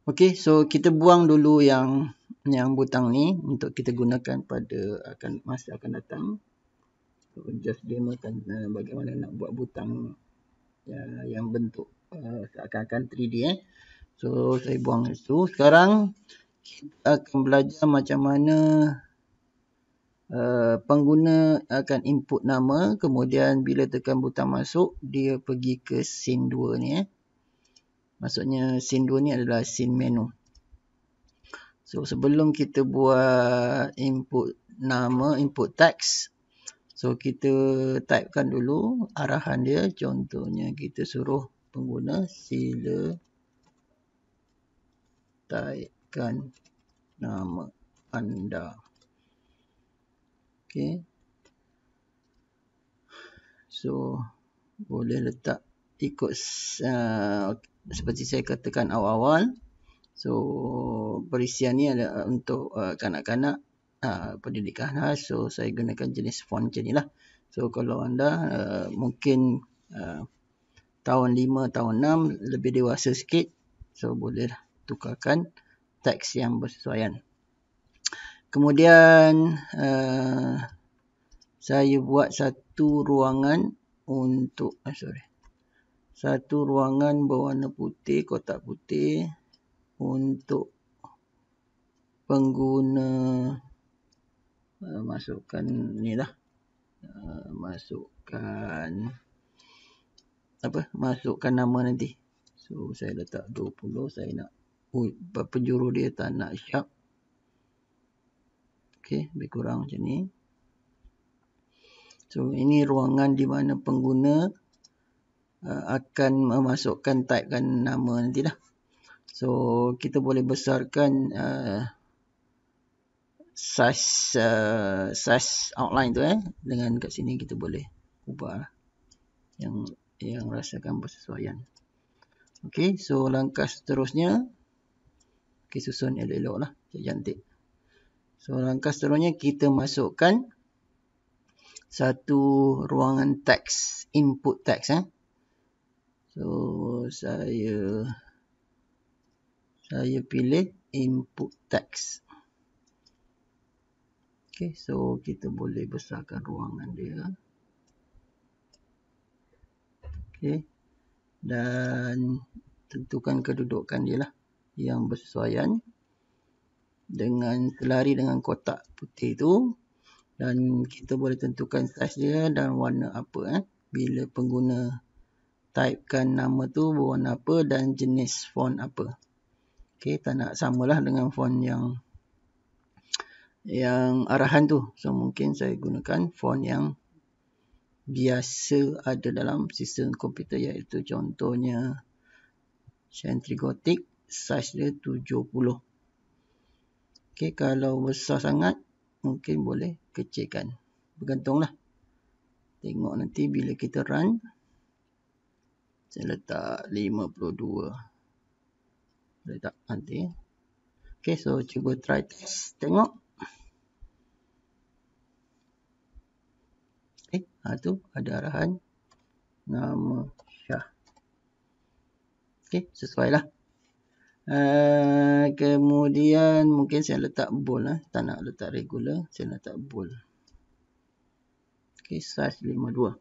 Okey, so kita buang dulu yang butang ni untuk kita gunakan pada masa akan datang. So, just demokan bagaimana nak buat butang yang bentuk seakan-akan 3D. So saya buang itu. Sekarang kita akan belajar macam mana pengguna akan input nama, kemudian bila tekan butang masuk, dia pergi ke scene 2 ni. Maksudnya scene 2 ni adalah scene menu. So sebelum kita buat input nama, input teks, so kita typekan dulu arahan dia. Contohnya kita suruh pengguna sila typekan nama anda. Okay. So boleh letak ikut seperti saya katakan awal-awal. So perisian ni adalah untuk kanak-kanak pendidikan khas. So saya gunakan jenis font macam ni lah. So kalau anda mungkin tahun 5, tahun 6 lebih dewasa sikit, so boleh tukarkan teks yang bersesuaian. Kemudian saya buat satu ruangan untuk satu ruangan berwarna putih, kotak putih untuk pengguna masukkan ni lah, masukkan nama nanti. So saya letak 20, saya nak penjuru dia tak nak sharp. Okey, lebih kurang macam ni. So ini ruangan di mana pengguna akan memasukkan typekan nama nantilah. So kita boleh besarkan size outline tu dengan kat sini kita boleh ubah yang rasakan bersesuaian. Okey, so langkah seterusnya, susun elok-elok lah, cantik. So langkah seterusnya kita masukkan satu ruangan teks, input teks. So saya pilih input teks. Okay, so kita boleh besarkan ruangan dia. Okay, dan tentukan kedudukan dia lah yang bersesuaian dengan selari dengan kotak putih tu. Dan kita boleh tentukan saiz dia dan warna apa. Bila pengguna typekan nama tu berwarna apa dan jenis font apa. Okey, tak nak samalah dengan font yang arahan tu. So mungkin saya gunakan font yang biasa ada dalam sistem komputer, iaitu contohnya Chantilly Gothic, saiz dia 70. Okey, kalau besar sangat mungkin boleh kecilkan. Bergantunglah. Tengok nanti bila kita run. Saya letak 52. Letak nanti. Okay, so cuba try test. Tengok. Okay, tu ada arahan. Nama Syah. Okay, sesuai lah. Kemudian mungkin saya letak bold lah. Tak nak letak regular, saya letak bold. Okay, size 52.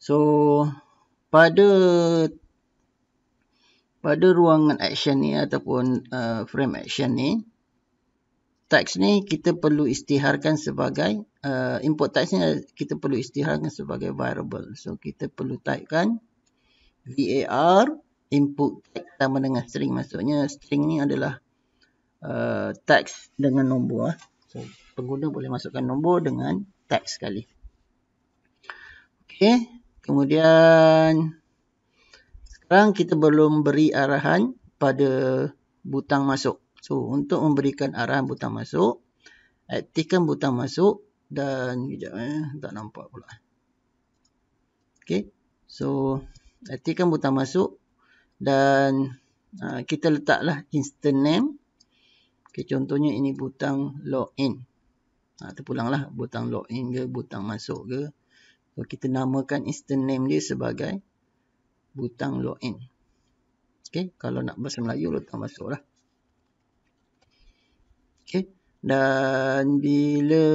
So pada ruangan action ni ataupun frame action ni, teks ni kita perlu isytiharkan sebagai input teks ni kita perlu isytiharkan sebagai variable. So kita perlu typekan var input teks sama dengan string. Maksudnya string ni adalah teks dengan nombor. So pengguna boleh masukkan nombor dengan teks sekali. Okey, kemudian sekarang kita belum beri arahan pada butang masuk. So untuk memberikan arahan butang masuk, aktifkan butang masuk dan tak nampak pula. Okey, so aktifkan butang masuk dan kita letaklah instant name. Okey, contohnya ini butang login. Terpulanglah butang login ke butang masuk ke. So kita namakan instant name dia sebagai butang login. Okey, kalau nak bahasa Melayu letak masuklah. Okey, dan bila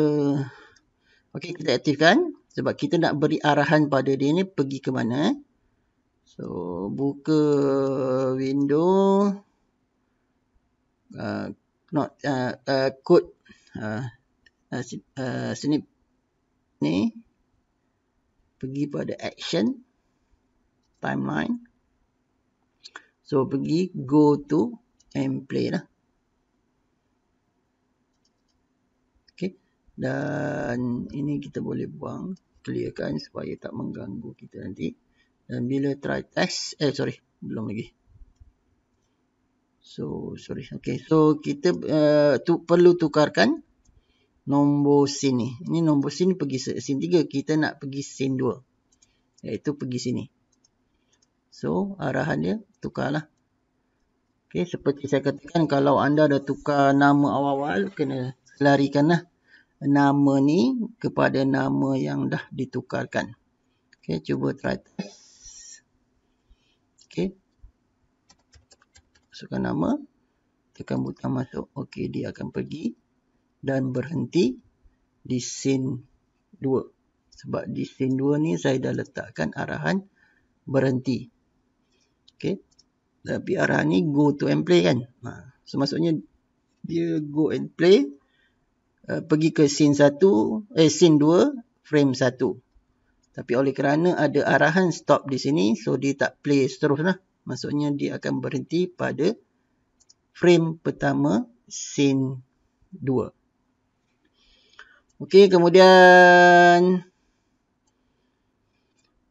kita aktifkan sebab kita nak beri arahan pada dia ni pergi ke mana. So buka window code snip ni, pergi pada action timeline. So pergi go to and play lah. Okey, dan ini kita boleh buang, clearkan supaya tak mengganggu kita nanti. Dan bila try test, belum lagi. So kita perlu tukarkan nombor scene ni. Ini nombor scene pergi scene 3, kita nak pergi scene 2. Iaitu pergi sini. So arahan dia tukarlah. Okey, seperti saya katakan, kalau anda dah tukar nama awal-awal, kena larikanlah nama ni kepada nama yang dah ditukarkan. Okey, cuba try test. Okey. Masukkan nama, tekan butang masuk. Okey, dia akan pergi dan berhenti di scene 2. Sebab di scene 2 ni saya dah letakkan arahan berhenti. Okey. Tapi arahan ni go to and play kan. So maksudnya dia go and play, pergi ke scene 2, frame 1. Tapi oleh kerana ada arahan stop di sini, so dia tak play seteruslah. Maksudnya dia akan berhenti pada frame pertama scene 2. Okey, kemudian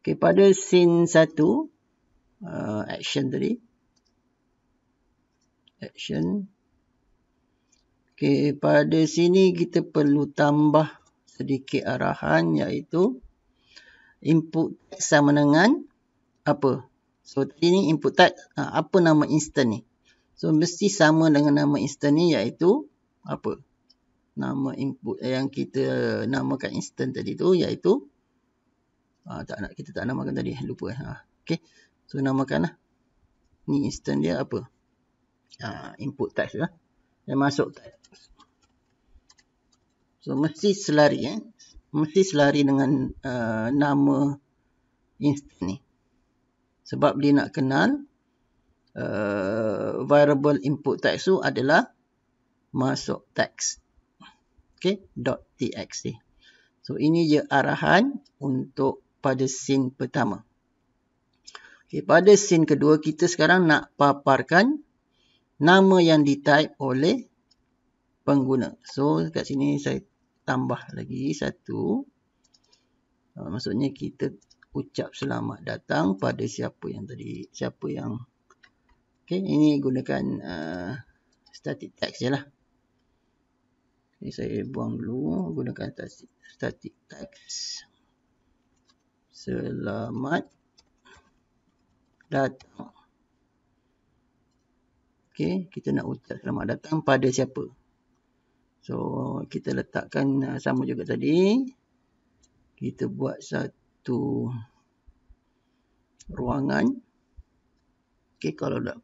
pada scene 1 action tadi. Action. Okey, pada sini kita perlu tambah sedikit arahan, iaitu input text sama dengan apa. So tadi ni input text, apa nama instant ni. So mesti sama dengan nama instant ni, iaitu apa. Nama input yang kita namakan instant tadi tu, iaitu kita tak namakan tadi, lupa. Okey, so namakanlah. Ni instant dia apa. Input text lah. Dan masuk text. So mesti selari dengan nama instant ni. Sebab dia nak kenal variable input text tu adalah masuk text. Okey, .txt. So ini je arahan untuk pada scene pertama. Okey, pada scene kedua kita sekarang nak paparkan nama yang di-type oleh pengguna. So kat sini saya tambah lagi satu. Maksudnya kita ucap selamat datang pada siapa yang okey, ini gunakan static text je lah. Ini saya buang dulu, gunakan static text. Selamat datang. Okey, kita nak ucap selamat datang pada siapa. So kita letakkan sama juga tadi. Kita buat satu ruangan. Okey, kalau nak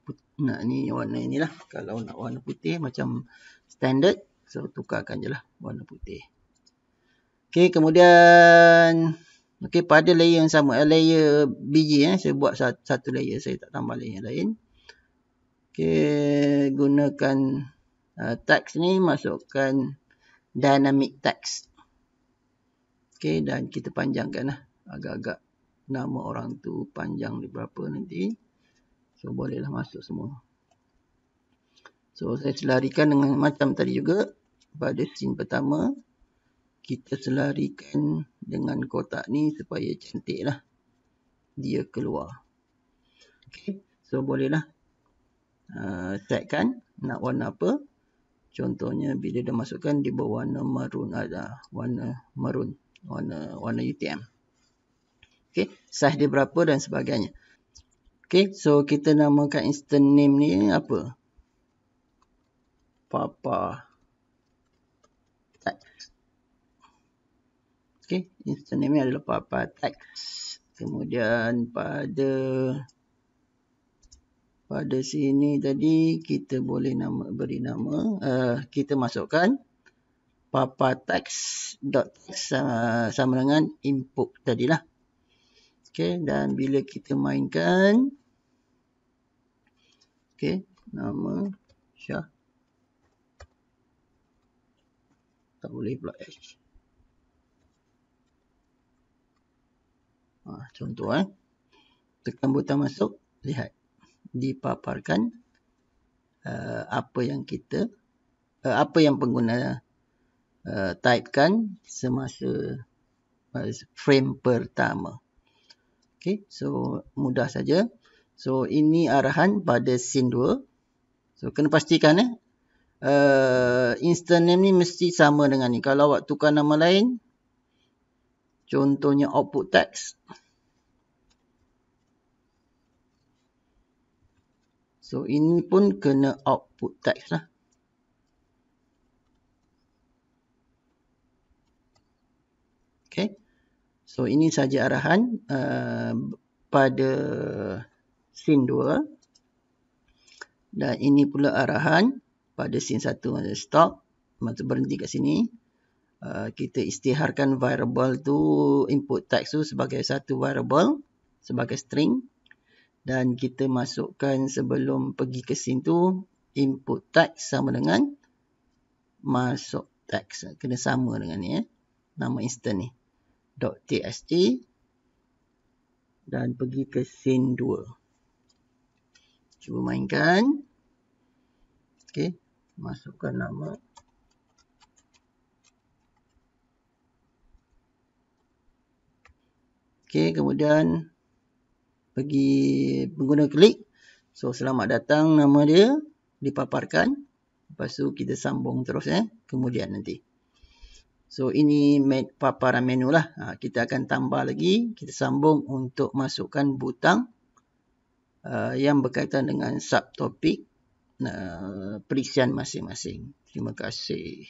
ni warna inilah. Kalau nak warna putih macam standard, so tukarkan je lah warna putih. Okey, kemudian pada layer yang sama, layer biji, saya buat satu layer, saya tak tambah layer lain. Okey, gunakan text ni, masukkan dynamic text. Okey, dan kita panjangkan lah. Agak-agak nama orang tu panjang di berapa nanti. So bolehlah masuk semua. So saya selarikan dengan macam tadi juga. Pada scene pertama, kita selarikan dengan kotak ni supaya cantik lah dia keluar. Okey, so bolehlah setkan nak warna apa. Contohnya bila dia masukkan dia berwarna maroon, ada warna maroon, warna UTM. Okey, size dia berapa dan sebagainya. Okey, so kita namakan instant name ni apa? Papa text. Okey, instant name ni adalah Papa text. Kemudian pada pada sini tadi kita boleh beri nama, kita masukkan papatext.text sama dengan input tadilah. Okey, dan bila kita mainkan, okey, nama Syah, tak boleh pula H. Contoh tekan butang masuk, lihat dipaparkan apa yang pengguna typekan semasa frame pertama. Okay, so mudah saja. So ini arahan pada scene 2. So kena pastikan instant name ni mesti sama dengan ni. Kalau awak tukar nama lain, contohnya output text, so ini pun kena output text lah. Okay, so ini saja arahan pada scene 2. Dan ini pula arahan pada scene 1. Masa stop, masa berhenti kat sini, kita isytiharkan variable tu, input text tu sebagai satu variable, sebagai string. Dan kita masukkan sebelum pergi ke scene tu, input text sama dengan masuk text. Kena sama dengan ni nama instant ni. .txt dan pergi ke scene 2. Cuba mainkan. Okey, masukkan nama. Okey, kemudian pergi pengguna klik. So selamat datang, nama dia dipaparkan. Lepas tu kita sambung terus kemudian nanti. So ini paparan menu lah. Kita akan tambah lagi. Kita sambung untuk masukkan butang yang berkaitan dengan subtopik perisian masing-masing. Terima kasih.